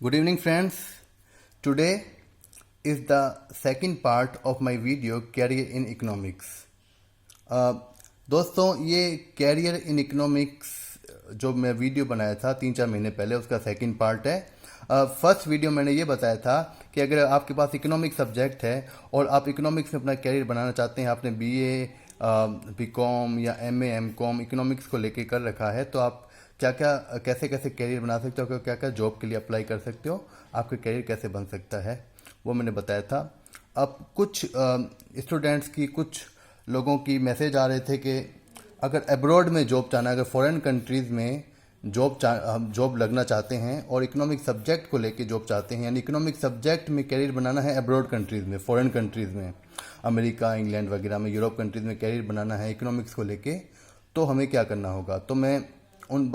Good evening, friends. Today is the second part of my video Career in Economics. दोस्तों ये career in economics जो मैं video बनाया था 3-4 महीने पहले उसका सेकंड पार्ट है. फर्स्ट वीडियो मैंने ये बताया था कि अगर आपके पास इकोनॉमिक्स सब्जेक्ट है और आप इकोनॉमिक्स में अपना कैरियर बनाना चाहते हैं, आपने बीए, बीकॉम या एमए, एमकॉम इकोनॉमिक्स को लेके कर रखा है, तो आप क्या क्या कैसे कैसे कैरियर बना सकते हो, क्या क्या जॉब के लिए अप्लाई कर सकते हो, आपका कैरियर कैसे बन सकता है, वो मैंने बताया था. अब कुछ स्टूडेंट्स की, कुछ लोगों की मैसेज आ रहे थे कि अगर अब्रॉड में जॉब चाहना है, अगर फॉरेन कंट्रीज़ में जॉब लगना चाहते हैं और इकोनॉमिक सब्जेक्ट को लेके जॉब चाहते हैं, यानी इकोनॉमिक सब्जेक्ट में कैरियर बनाना है अब्रॉड कंट्रीज़ में, फॉरेन कंट्रीज़ में, अमेरिका, इंग्लैंड वगैरह में, यूरोप कंट्रीज़ में कैरियर बनाना है इकोनॉमिक्स को लेके, तो हमें क्या करना होगा. तो मैं उन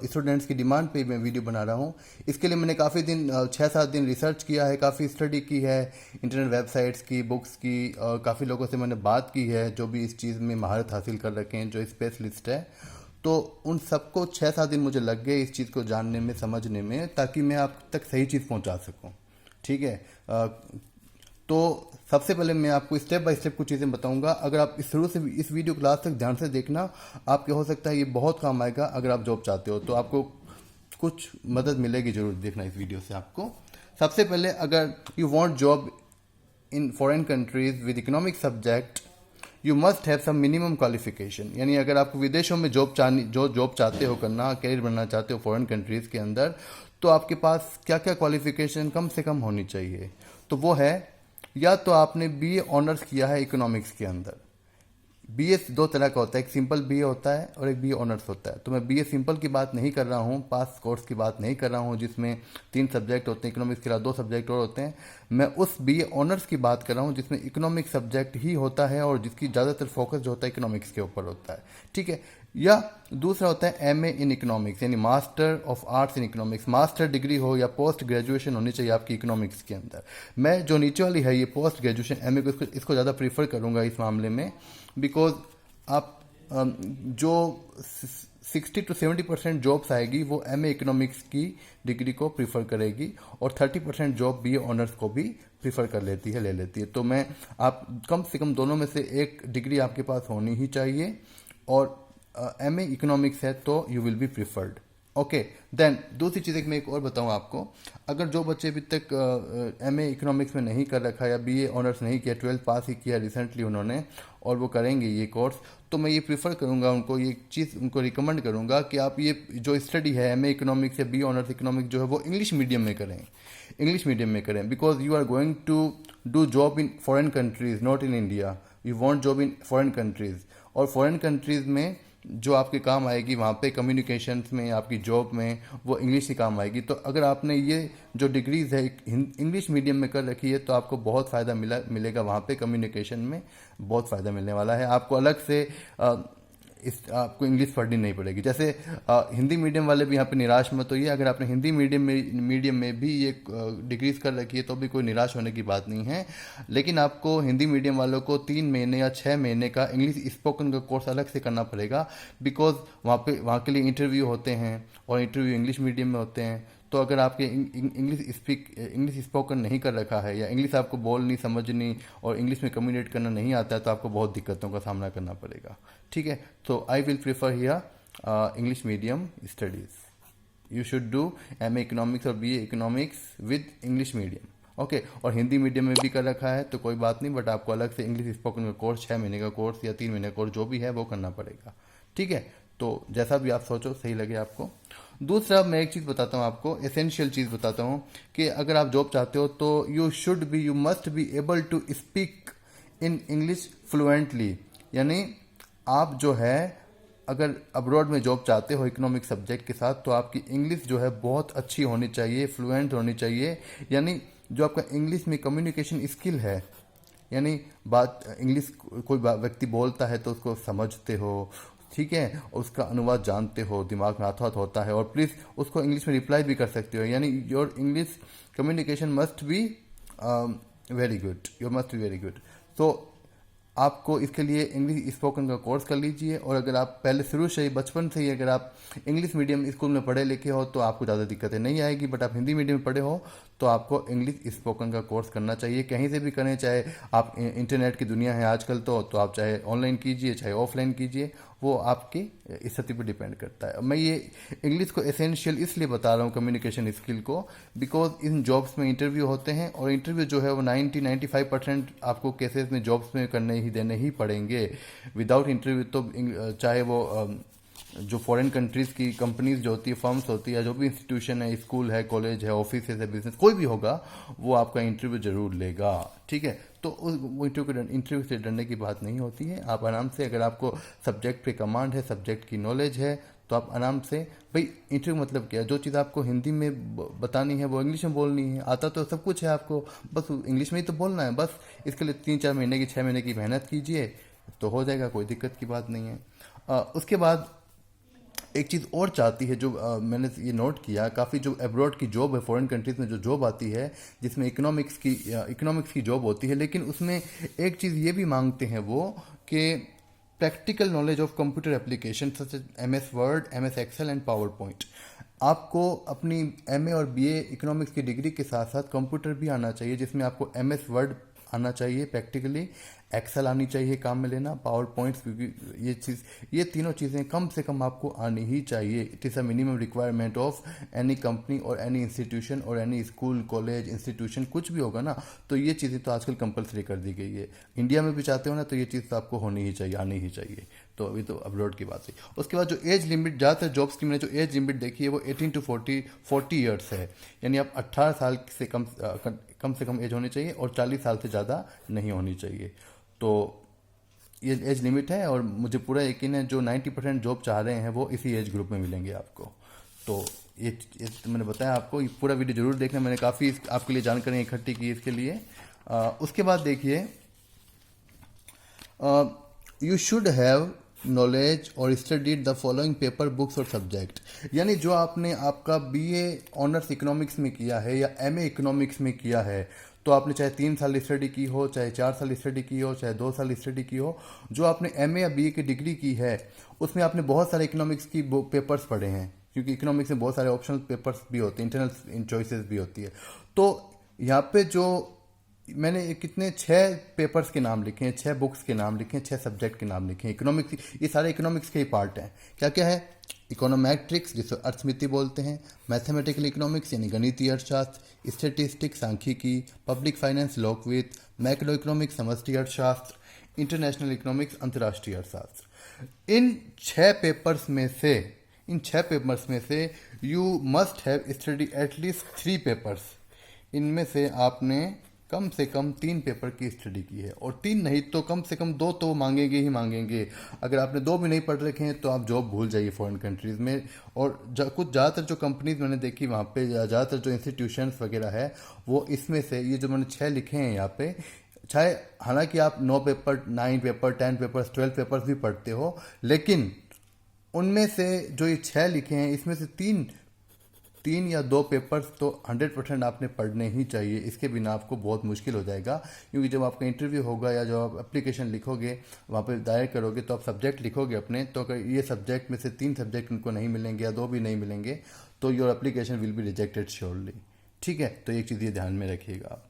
स्टूडेंट्स की डिमांड पे मैं वीडियो बना रहा हूँ. इसके लिए मैंने काफ़ी दिन 6-7 दिन रिसर्च किया है, काफ़ी स्टडी की है, इंटरनेट वेबसाइट्स की, बुक्स की, और काफ़ी लोगों से मैंने बात की है जो भी इस चीज़ में महारत हासिल कर रखे हैं, जो स्पेशलिस्ट है. तो उन सबको 6-7 दिन मुझे लग गए इस चीज़ को जानने में, समझने में, ताकि मैं आप तक सही चीज़ पहुँचा सकूँ. ठीक है. तो सबसे पहले मैं आपको स्टेप बाय स्टेप कुछ चीज़ें बताऊंगा. अगर आप शुरू से इस वीडियो क्लास तक ध्यान से देखना, आपके हो सकता है ये बहुत काम आएगा. अगर आप जॉब चाहते हो तो आपको कुछ मदद मिलेगी जरूर. देखना इस वीडियो से आपको. सबसे पहले, अगर you want job in foreign countries with economic subject, you must have some minimum qualification. यानी अगर आप विदेशों में जॉब चाहते हो करना, कैरियर बनना चाहते हो फॉरेन कंट्रीज के अंदर, तो आपके पास क्या क्या क्वालिफिकेशन कम से कम होनी चाहिए. तो वो है, या तो आपने बीए ऑनर्स किया है इकोनॉमिक्स के अंदर. बीए दो तरह का होता है, एक सिंपल बीए होता है और एक बीए ऑनर्स होता है. तो मैं बीए सिंपल की बात नहीं कर रहा हूँ, पास कोर्स की बात नहीं कर रहा हूँ जिसमें 3 सब्जेक्ट होते हैं, इकोनॉमिक्स के अलावा 2 सब्जेक्ट और होते हैं. मैं उस बीए ऑनर्स की बात कर रहा हूँ जिसमें इकोनॉमिक सब्जेक्ट ही होता है और जिसकी ज़्यादातर फोकस जो होता है इकोनॉमिक्स के ऊपर होता है. ठीक है. या दूसरा होता है एमए इन इकोनॉमिक्स, यानी master of arts in economics. Master degree हो या पोस्ट ग्रेजुएशन होनी चाहिए आपकी इकोनॉमिक्स के अंदर. मैं जो नीचे वाली है ये पोस्ट ग्रेजुएशन एमए को, इसको ज़्यादा प्रीफर करूँगा इस मामले में, बिकॉज आप जो 60 to 70% जॉब्स आएगी वो एमए इकोनॉमिक्स की डिग्री को प्रीफर करेगी और 30% जॉब बीए ऑनर्स को भी प्रीफर कर लेती है, ले लेती है. तो मैं, आप कम से कम दोनों में से एक डिग्री आपके पास होनी ही चाहिए, और एमए इकोनॉमिक्स है तो you will be preferred. Okay. Then दूसरी चीज़ एक मैं एक और बताऊं आपको. अगर जो बच्चे अभी तक एमए इकोनॉमिक्स में नहीं कर रखा या बीए ऑनर्स नहीं किया, 12th पास ही किया रिसेंटली उन्होंने, और वो करेंगे ये कोर्स, तो मैं ये प्रीफर करूंगा उनको, ये चीज़ उनको रिकमेंड करूंगा कि आप ये जो स्टडी है एमए इकोनॉमिक्स या बीए ऑनर्स इकोनॉमिक्स जो है वो इंग्लिश मीडियम में करें. इंग्लिश मीडियम में करें, because you are going to do job in foreign countries, not in India. You want job in foreign countries, और फॉरेन कंट्रीज में जो आपके काम आएगी वहाँ पे कम्युनिकेशंस में, आपकी जॉब में, वो इंग्लिश ही काम आएगी. तो अगर आपने ये जो डिग्रीज है इंग्लिश मीडियम में कर रखी है तो आपको बहुत फ़ायदा मिलेगा वहाँ पे. कम्युनिकेशन में बहुत फ़ायदा मिलने वाला है. आपको अलग से आपको इंग्लिश पढ़नी नहीं पड़ेगी. जैसे हिंदी मीडियम वाले भी यहाँ पे निराश मत होइए. अगर आपने हिंदी मीडियम में भी ये डिग्रीज कर रखी है तो भी कोई निराश होने की बात नहीं है. लेकिन आपको हिंदी मीडियम वालों को 3 महीने या 6 महीने का इंग्लिश स्पोकन का कोर्स अलग से करना पड़ेगा, बिकॉज वहाँ के लिए इंटरव्यू होते हैं और इंटरव्यू इंग्लिश मीडियम में होते हैं. तो अगर आपके इंग्लिश स्पोकन नहीं कर रखा है, या इंग्लिश आपको बोलनी, समझनी और इंग्लिश में कम्युनिकेट करना नहीं आता है, तो आपको बहुत दिक्कतों का सामना करना पड़ेगा. ठीक है. तो I will prefer here English medium studies. You should do MA economics और BA economics with English medium. Okay. और हिंदी मीडियम में भी कर रखा है तो कोई बात नहीं, बट आपको अलग से इंग्लिश स्पोकन का कोर्स, 6 महीने का कोर्स या 3 महीने का कोर्स जो भी है वो करना पड़ेगा. ठीक है. तो जैसा भी आप सोचो, सही लगे आपको. दूसरा मैं एक चीज़ बताता हूँ आपको, एसेंशियल चीज़ बताता हूँ, कि अगर आप जॉब चाहते हो तो you must be able to speak in English fluently. यानी आप जो है, अगर अब्रॉड में जॉब चाहते हो इकोनॉमिक सब्जेक्ट के साथ, तो आपकी इंग्लिश जो है बहुत अच्छी होनी चाहिए, फ्लुएंट होनी चाहिए. यानी जो आपका इंग्लिश में कम्युनिकेशन स्किल है, यानी बात इंग्लिश कोई व्यक्ति बोलता है तो उसको समझते हो, ठीक है, उसका अनुवाद जानते हो, दिमाग में हाथ होता है, और प्लीज़ उसको इंग्लिश में रिप्लाई भी कर सकते हो. यानी your English communication must be very good, you must be very good. तो आपको इसके लिए इंग्लिश स्पोकन का कोर्स कर लीजिए। और अगर आप पहले शुरू से ही बचपन से ही अगर आप इंग्लिश मीडियम स्कूल में पढ़े लिखे हो तो आपको ज़्यादा दिक्कतें नहीं आएगी। बट आप हिंदी मीडियम में पढ़े हो तो आपको इंग्लिश स्पोकन का कोर्स करना चाहिए, कहीं से भी करें। चाहे आप इंटरनेट की दुनिया है आजकल तो आप चाहे ऑनलाइन कीजिए चाहे ऑफलाइन कीजिए, वो आपकी स्थिति पर डिपेंड करता है। मैं ये इंग्लिश को एसेंशियल इसलिए बता रहा हूँ कम्युनिकेशन स्किल को, बिकॉज इन जॉब्स में इंटरव्यू होते हैं और इंटरव्यू जो है वो 90-95% आपको केसेस में जॉब्स में करने ही देने ही पड़ेंगे। विदाउट इंटरव्यू तो चाहे वो जो फॉरेन कंट्रीज़ की कंपनीज जो होती है, फर्म्स होती है, जो भी इंस्टीट्यूशन है, स्कूल है, कॉलेज है, ऑफिस है, बिजनेस कोई भी होगा, वो आपका इंटरव्यू जरूर लेगा। ठीक है, तो वो इंटरव्यू से डरने की बात नहीं होती है। आप आराम से, अगर आपको सब्जेक्ट पे कमांड है, सब्जेक्ट की नॉलेज है, तो आप आराम से, भाई इंटरव्यू मतलब क्या है, जो चीज़ आपको हिंदी में बतानी है वो इंग्लिश में बोलनी है। आता तो सब कुछ है आपको, बस इंग्लिश में ही तो बोलना है। बस इसके लिए 3-4 महीने की 6 महीने की मेहनत कीजिए तो हो जाएगा, कोई दिक्कत की बात नहीं है। उसके बाद एक चीज़ और चाहती है जो मैंने ये नोट किया, काफ़ी जो अब्रॉड की जॉब है, फॉरेन कंट्रीज़ में जो जॉब आती है जिसमें इकोनॉमिक्स की जॉब होती है, लेकिन उसमें एक चीज़ ये भी मांगते हैं वो कि practical knowledge of computer application such as MS word, MS excel and power point. आपको अपनी MA और BA इकोनॉमिक्स की डिग्री के साथ साथ कंप्यूटर भी आना चाहिए, जिसमें आपको MS वर्ड आना चाहिए प्रैक्टिकली, एक्सेल आनी चाहिए काम में लेना, पावर पॉइंट्स, क्योंकि ये तीनों चीज़ें कम से कम आपको आनी ही चाहिए। It is a minimum requirement of any company और एनी इंस्टीट्यूशन और एनी स्कूल, कॉलेज, इंस्टीट्यूशन, कुछ भी होगा ना, तो ये चीज़ें तो आजकल कंपलसरी कर दी गई है। इंडिया में भी चाहते हो ना तो ये चीज़ तो आपको होनी ही चाहिए, आनी ही चाहिए। तो अभी तो अपलोड की बात है। उसके बाद जो एज लिमिट, ज़्यादातर जॉब्स की मैंने जो एज लिमिट देखी है वो 18 to 40 ईयर्स है, यानी आप 18 साल से कम से कम एज होनी चाहिए और 40 साल से ज़्यादा नहीं होनी चाहिए। तो ये एज लिमिट है और मुझे पूरा यकीन है जो 90% जॉब चाह रहे हैं वो इसी एज ग्रुप में मिलेंगे आपको। तो ये तो मैंने बताया आपको, ये पूरा वीडियो जरूर देखना, मैंने काफ़ी आपके लिए जानकारी इकट्ठी की इसके लिए। उसके बाद देखिए, यू शुड हैव नॉलेज और studied the following paper, books और सब्जेक्ट। यानी जो आपने आपका BA ऑनर्स इकोनॉमिक्स में किया है या MA इकोनॉमिक्स में किया है, तो आपने चाहे 3 साल स्टडी की हो, चाहे 4 साल स्टडी की हो, चाहे 2 साल स्टडी की हो, जो आपने MA या BA की डिग्री की है उसमें आपने बहुत सारे इकोनॉमिक्स की पेपर्स पढ़े हैं, क्योंकि इकोनॉमिक्स में बहुत सारे ऑप्शनल पेपर्स भी होते हैं, इंटरनल चॉइसेस भी होती है। तो यहाँ पे जो मैंने कितने 6 पेपर्स के नाम लिखे हैं, 6 बुक्स के नाम लिखे हैं, 6 सब्जेक्ट के नाम लिखे हैं इकोनॉमिक्स, ये सारे इकोनॉमिक्स के ही पार्ट हैं। क्या क्या है? इकोनोमेट्रिक्स जिसे अर्थमिति बोलते हैं, मैथमेटिकल इकोनॉमिक्स यानी गणितीय अर्थशास्त्र, स्टैटिस्टिक्स सांख्यिकी, पब्लिक फाइनेंस लोकवित्त, मैक्रो इकोनॉमिक्स समष्टि अर्थशास्त्र, इंटरनेशनल इकोनॉमिक्स अंतर्राष्ट्रीय अर्थशास्त्र। इन 6 पेपर्स में से you must have study at least 3 papers. इनमें से आपने कम से कम 3 पेपर की स्टडी की है, और 3 नहीं तो कम से कम 2 तो मांगेंगे ही मांगेंगे। अगर आपने 2 भी नहीं पढ़ रखे हैं तो आप जॉब भूल जाइए फॉरेन कंट्रीज़ में। और कुछ ज़्यादातर जो कंपनीज मैंने देखी वहाँ पे, ज़्यादातर जो इंस्टीट्यूशंस वगैरह है वो इसमें से ये जो मैंने 6 लिखे हैं यहाँ पे, चाहे हालांकि आप 9 पेपर, 9 पेपर, 10 पेपर्स, 12 पेपर्स भी पढ़ते हो, लेकिन उनमें से जो ये 6 लिखे हैं इसमें से 3 या 2 पेपर्स तो 100% आपने पढ़ने ही चाहिए। इसके बिना आपको बहुत मुश्किल हो जाएगा, क्योंकि जब आपका इंटरव्यू होगा या जब आप एप्लीकेशन लिखोगे, वहाँ पे दायर करोगे, तो आप सब्जेक्ट लिखोगे अपने, तो अगर ये सब्जेक्ट में से 3 सब्जेक्ट उनको नहीं मिलेंगे या 2 भी नहीं मिलेंगे तो your application will be rejected surely. ठीक है, तो एक चीज़ ये ध्यान में रखिएगा आप।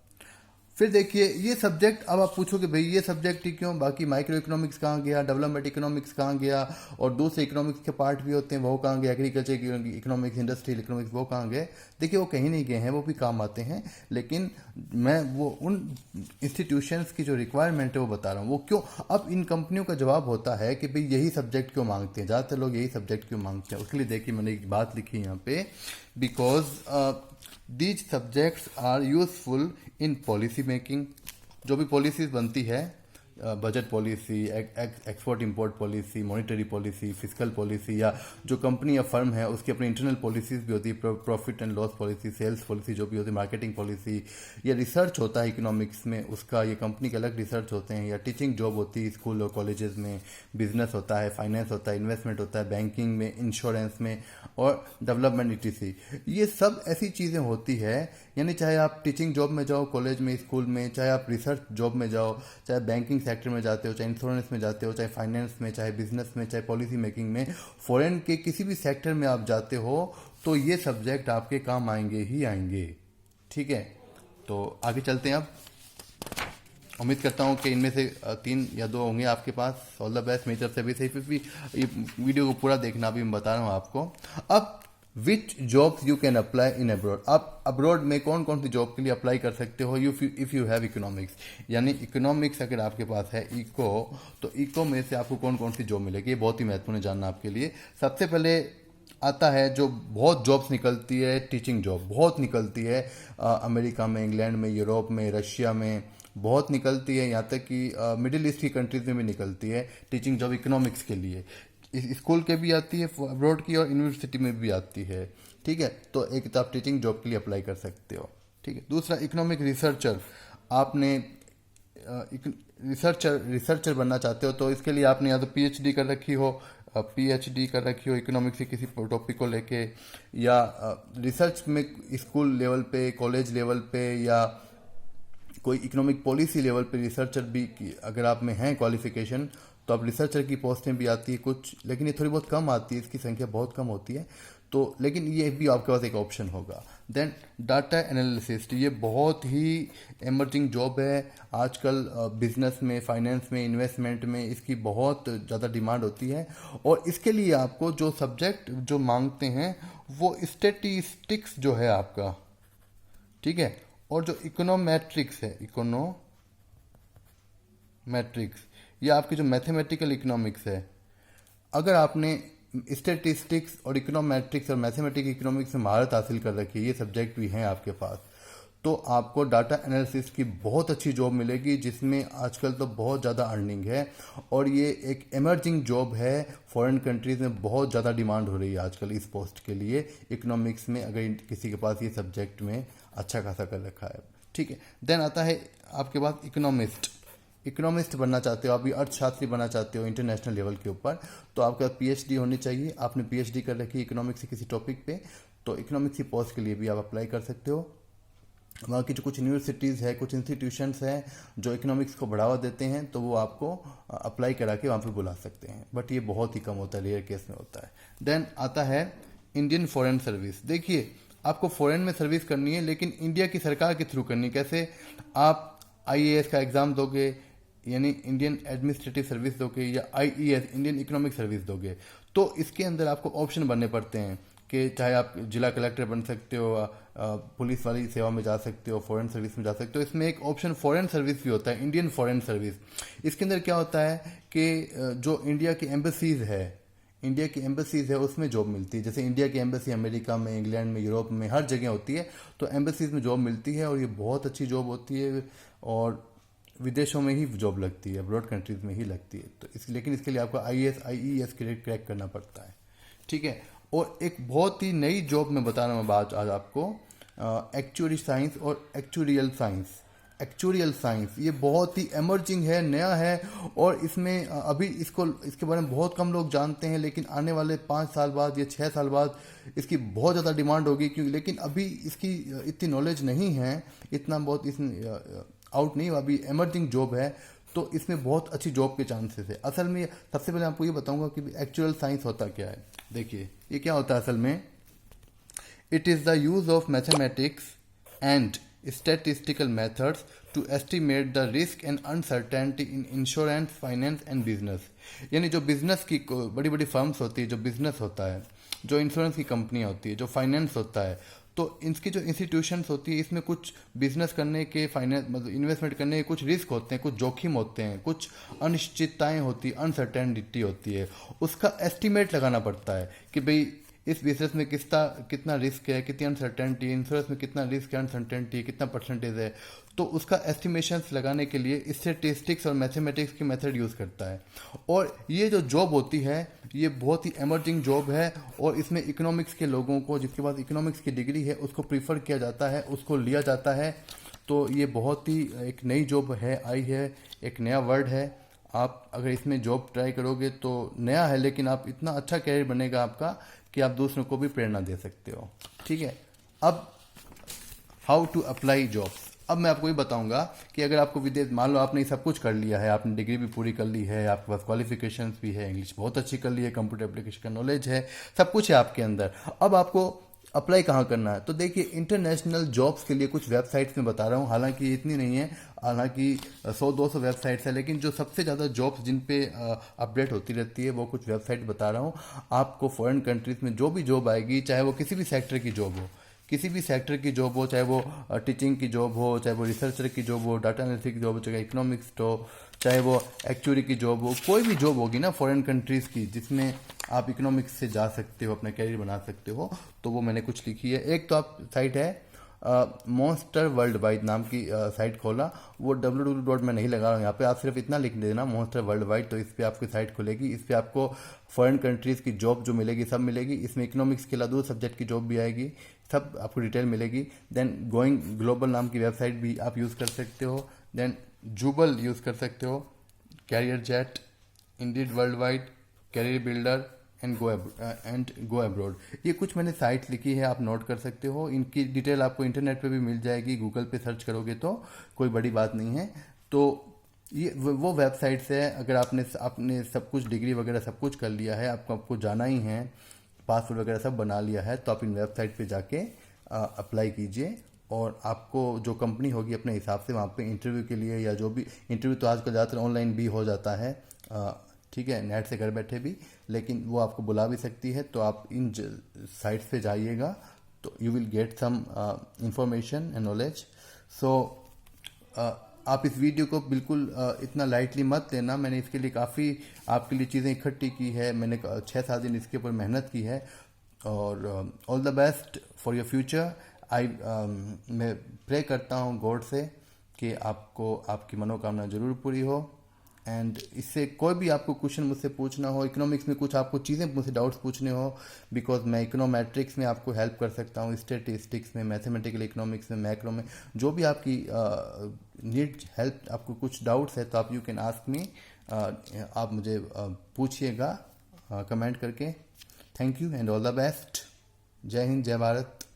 फिर देखिए ये सब्जेक्ट, अब आप पूछोगे भाई ये सब्जेक्ट ही क्यों, बाकी माइक्रो इकोनॉमिक्स कहाँ गया, डेवलपमेंट इकोनॉमिक्स कहाँ गया, और दूसरे इकोनॉमिक्स के पार्ट भी होते हैं वो कहाँ गए, एग्रीकल्चर इकोनॉमिक्स, इंडस्ट्रियल इकोनॉमिक्स वो कहाँ गए। देखिए वो कहीं नहीं गए हैं, वो भी काम आते हैं, लेकिन मैं वो उन इंस्टीट्यूशंस की जो रिक्वायरमेंट है वो बता रहा हूँ वो क्यों। अब इन कंपनियों का जवाब होता है कि भाई यही सब्जेक्ट क्यों मांगते हैं, ज़्यादातर लोग यही सब्जेक्ट क्यों मांगते हैं। उसके लिए देखिए मैंने एक बात लिखी यहाँ पे, because these subjects are useful in policy making। जो भी पॉलिसीज बनती है, budget policy, export import policy, monetary policy, physical policy, या जो कंपनी या फर्म है उसकी अपनी इंटरनल पॉलिसीज भी होती है, profit and loss policy, sales policy जो भी होती है, मार्केटिंग पॉलिसी, या रिसर्च होता है इकोनॉमिक्स में उसका, ये कंपनी के अलग रिसर्च होते हैं, या टीचिंग जॉब होती है स्कूल और कॉलेजेस में, बिजनेस होता है, फाइनेंस होता है, इन्वेस्टमेंट होता है, बैंकिंग में, इंश्योरेंस में, और डेवलपमेंट ETC। ये सब ऐसी चीज़ें होती है, यानी चाहे आप टीचिंग जॉब में जाओ, कॉलेज में, स्कूल में, चाहे आप रिसर्च जॉब में जाओ, चाहे बैंकिंग सेक्टर में जाते हो, चाहे इंश्योरेंस में जाते हो, चाहे फाइनेंस में, चाहे बिजनेस में, चाहे पॉलिसी मेकिंग में, फॉरेन के किसी भी सेक्टर में आप जाते हो तो ये सब्जेक्ट आपके काम आएंगे ही आएंगे। ठीक है, तो आगे चलते हैं। अब उम्मीद करता हूँ कि इनमें से 3 या 2 होंगे आपके पास। ऑल द बेस्ट, मेरी तरफ से भी सही। फिर भी ये वीडियो को पूरा देखना, भी मैं बता रहा हूँ आपको। अब which jobs you can apply in abroad, आप अब्रॉड में कौन कौन सी जॉब के लिए अप्लाई कर सकते हो इफ़ यू हैव इकोनॉमिक्स, यानी इकोनॉमिक्स अगर आपके पास है इको, तो इको में से आपको कौन कौन सी जॉब मिलेगी, ये बहुत ही महत्वपूर्ण जानना आपके लिए। सबसे पहले आता है जो बहुत जॉब्स निकलती है, टीचिंग जॉब बहुत निकलती है। अमेरिका में, इंग्लैंड में, यूरोप में, रशिया में बहुत निकलती है, यहाँ तक कि मिडिल ईस्ट की कंट्रीज में भी निकलती है टीचिंग जॉब इकोनॉमिक्स के लिए। स्कूल के भी आती है अब्रॉड की, और यूनिवर्सिटी में भी आती है। ठीक है, तो एक तो आप टीचिंग जॉब के लिए अप्लाई कर सकते हो। ठीक है, दूसरा इकोनॉमिक रिसर्चर, आपने रिसर्चर बनना चाहते हो तो इसके लिए आपने या तो पीएचडी कर रखी हो इकोनॉमिक्स के किसी टॉपिक को लेके, या रिसर्च में स्कूल लेवल पे, कॉलेज लेवल पे, या कोई इकोनॉमिक पॉलिसी लेवल पे रिसर्चर भी अगर आप में हैं क्वालिफिकेशन, तो आप रिसर्चर की पोस्टें भी आती है कुछ, लेकिन ये थोड़ी बहुत कम आती है, इसकी संख्या बहुत कम होती है, तो लेकिन ये भी आपके पास एक ऑप्शन होगा। देन डाटा एनालिसिस्ट, ये बहुत ही एमर्जिंग जॉब है आजकल बिजनेस में, फाइनेंस में, इन्वेस्टमेंट में इसकी बहुत ज़्यादा डिमांड होती है। और इसके लिए आपको जो सब्जेक्ट जो मांगते हैं वो स्टेटिस्टिक्स जो है आपका, ठीक है, और जो इकोनोमेट्रिक्स है, इकोनोमेट्रिक्स, ये आपकी जो मैथमेटिकल इकोनॉमिक्स है। अगर आपने स्टेटिस्टिक्स और इकोनोमेट्रिक्स और मैथमेटिकल इकोनॉमिक्स में महारत हासिल कर रखी है, ये सब्जेक्ट भी हैं आपके पास, तो आपको डाटा एनालिसिस की बहुत अच्छी जॉब मिलेगी, जिसमें आजकल तो बहुत ज़्यादा अर्निंग है, और ये एक एमर्जिंग जॉब है। फॉरेन कंट्रीज़ में बहुत ज़्यादा डिमांड हो रही है आजकल इस पोस्ट के लिए इकोनॉमिक्स में, अगर किसी के पास ये सब्जेक्ट में अच्छा खासा कर रखा है। ठीक है, देन आता है आपके पास इकोनॉमिस्ट बनना चाहते हो, आप भी अर्थशास्त्री बनना चाहते हो इंटरनेशनल लेवल के ऊपर, तो आपका पीएचडी होनी चाहिए। आपने पीएचडी कर रखी है इकोनॉमिक्स से किसी टॉपिक पे, तो इकोनॉमिक्स की पोस्ट के लिए भी आप अप्लाई कर सकते हो। वहाँ की जो कुछ यूनिवर्सिटीज़ है, कुछ इंस्टीट्यूशंस हैं जो इकोनॉमिक्स को बढ़ावा देते हैं, तो वो आपको अप्लाई करा के वहाँ पे बुला सकते हैं, बट ये बहुत ही कम होता है, रेयर केस में होता है। देन आता है इंडियन फॉरेन सर्विस। देखिए, आपको फॉरेन में सर्विस करनी है, लेकिन इंडिया की सरकार के थ्रू करनी। कैसे? आप आईएएस का एग्ज़ाम दोगे, यानी इंडियन एडमिनिस्ट्रेटिव सर्विस दोगे, या आईईएस इंडियन इकोनॉमिक सर्विस दोगे, तो इसके अंदर आपको ऑप्शन बनने पड़ते हैं कि चाहे आप जिला कलेक्टर बन सकते हो, पुलिस वाली सेवा में जा सकते हो, फॉरेन सर्विस में जा सकते हो। इसमें एक ऑप्शन फॉरेन सर्विस भी होता है, इंडियन फॉरेन सर्विस। इसके अंदर क्या होता है कि जो इंडिया की एम्बेसीज है उसमें जॉब मिलती है। जैसे इंडिया की एम्बेसी अमेरिका में, इंग्लैंड में, यूरोप में, हर जगह होती है, तो एम्बेसीज में जॉब मिलती है, और ये बहुत अच्छी जॉब होती है, और विदेशों में ही जॉब लगती है, अब्रॉड कंट्रीज में ही लगती है। तो लेकिन इसके लिए आपको आईईएस क्रैक करना पड़ता है। ठीक है, और एक बहुत ही नई जॉब मैं बता रहा हूँ आज आपको, एक्चुअरी साइंस और एक्चुरियल साइंस, ये बहुत ही एमर्जिंग है, नया है, और इसमें अभी इसके बारे में बहुत कम लोग जानते हैं, लेकिन आने वाले 5 साल बाद या 6 साल बाद इसकी बहुत ज़्यादा डिमांड होगी, क्योंकि लेकिन अभी इसकी इतनी नॉलेज नहीं है, इतना बहुत इसमें आउट नहीं, अभी एमर्जिंग जॉब है, तो इसमें बहुत अच्छी जॉब के चांसेस है। असल में सबसे पहले आपको ये बताऊंगा कि एक्चुअल साइंस होता क्या है। देखिए, ये क्या होता है असल में, it is the use of mathematics and statistical methods to estimate the risk and uncertainty in insurance, finance and business। यानी जो बिजनेस की बड़ी बड़ी फर्म्स होती है, जो बिजनेस होता है, जो इंश्योरेंस की कंपनियां होती है, जो फाइनेंस होता है, तो इनकी जो इंस्टीट्यूशंस होती है, इसमें कुछ बिजनेस करने के, फाइनेंस मतलब इन्वेस्टमेंट करने के कुछ रिस्क होते हैं, कुछ जोखिम होते हैं, कुछ अनिश्चितताएं होती है, अनसर्टेनिटी होती है, उसका एस्टिमेट लगाना पड़ता है कि भाई इस बिजनेस में कितना रिस्क है, कितनी अनसर्टेनिटी, इंश्योरेंस में कितना रिस्क है, अनसर्टेनिटी कितना परसेंटेज है, तो उसका एस्टिमेशंस लगाने के लिए स्टैटिस्टिक्स और मैथमेटिक्स की मेथड यूज़ करता है। और ये जो जॉब होती है, ये बहुत ही एमर्जिंग जॉब है, और इसमें इकोनॉमिक्स के लोगों को, जिसके पास इकोनॉमिक्स की डिग्री है, उसको प्रीफर किया जाता है, उसको लिया जाता है। तो ये बहुत ही एक नई जॉब है, आई है, एक नया वर्ड है। आप अगर इसमें जॉब ट्राई करोगे तो नया है, लेकिन आप इतना अच्छा कैरियर बनेगा आपका कि आप दूसरों को भी प्रेरणा दे सकते हो। ठीक है, अब हाउ टू अप्लाई जॉब्स। अब मैं आपको ये बताऊंगा कि अगर आपको विदेश, मान लो आपने सब कुछ कर लिया है, आपने डिग्री भी पूरी कर ली है, आपके पास क्वालिफिकेशंस भी है, इंग्लिश बहुत अच्छी कर ली है, कंप्यूटर एप्लीकेशन का नॉलेज है, सब कुछ है आपके अंदर, अब आपको अप्लाई कहाँ करना है? तो देखिए, इंटरनेशनल जॉब्स के लिए कुछ वेबसाइट्स में बता रहा हूँ, हालांकि इतनी नहीं है, हालांकि 100-200 वेबसाइट्स है, लेकिन जो सबसे ज़्यादा जॉब्स जिन पे अपडेट होती रहती है वो कुछ वेबसाइट बता रहा हूँ आपको। फॉरेन कंट्रीज में जो भी जॉब आएगी, चाहे वो किसी भी सेक्टर की जॉब हो, किसी भी सेक्टर की जॉब हो, चाहे वो टीचिंग की जॉब हो, चाहे वो रिसर्चर की जॉब हो, डाटा एनालिसिस की जॉब हो, चाहे इकोनॉमिक्स हो, चाहे वो एक्चुअरी की जॉब हो, कोई भी जॉब होगी ना फॉरेन कंट्रीज़ की जिसमें आप इकोनॉमिक्स से जा सकते हो, अपना कैरियर बना सकते हो, तो वो मैंने कुछ लिखी है। एक तो आप साइट है मॉन्स्टर वर्ल्ड वाइड नाम की साइट खोला, वो www मैं नहीं लगा रहा हूँ यहाँ पे, आप सिर्फ इतना लिख देना मॉन्स्टर वर्ल्ड वाइड, तो इस पर आपकी साइट खुलेगी। इस पर आपको फॉरेन कंट्रीज़ की जॉब जो मिलेगी सब मिलेगी, इसमें इकोनॉमिक्स के अलावा 2 सब्जेक्ट की जॉब भी आएगी, सब आपको डिटेल मिलेगी। देन गोइंग ग्लोबल नाम की वेबसाइट भी आप यूज़ कर सकते हो, देन जूबल यूज़ कर सकते हो, CareerJet, Indeed worldwide, CareerBuilder and go abroad. ये कुछ मैंने साइट्स लिखी है, आप नोट कर सकते हो। इनकी डिटेल आपको इंटरनेट पे भी मिल जाएगी, गूगल पे सर्च करोगे तो, कोई बड़ी बात नहीं है। तो ये वो वेबसाइट्स है, अगर आपने सब कुछ डिग्री वगैरह सब कुछ कर लिया है, आपको जाना ही है, पासवर्ड वगैरह सब बना लिया है, तो आप इन वेबसाइट पे जाके अप्लाई कीजिए, और आपको जो कंपनी होगी अपने हिसाब से वहाँ पे इंटरव्यू के लिए, या जो भी इंटरव्यू तो आजकल ज़्यादातर ऑनलाइन भी हो जाता है, ठीक है, नेट से घर बैठे भी, लेकिन वो आपको बुला भी सकती है। तो आप इन साइट्स पे जाइएगा, तो you will get some information and knowledge. So आप इस वीडियो को बिल्कुल इतना लाइटली मत लेना, मैंने इसके लिए काफ़ी आपके लिए चीज़ें इकट्ठी की है, मैंने 6-7 दिन इसके ऊपर मेहनत की है। और all the best for your future. मैं प्रे करता हूँ गॉड से कि आपको आपकी मनोकामना ज़रूर पूरी हो। एंड इससे कोई भी आपको क्वेश्चन मुझसे पूछना हो, इकोनॉमिक्स में कुछ आपको चीज़ें मुझसे डाउट्स पूछने हो, बिकॉज मैं इकोनोमेट्रिक्स में आपको हेल्प कर सकता हूँ, स्टेटिस्टिक्स में, मैथमेटिकल इकोनॉमिक्स में, मैक्रो में, जो भी आपकी नीड हेल्प, आपको कुछ डाउट्स है तो आप यू कैन आस्क मी, आप मुझे पूछिएगा कमेंट करके। Thank you and all the best. जय हिंद, जय भारत।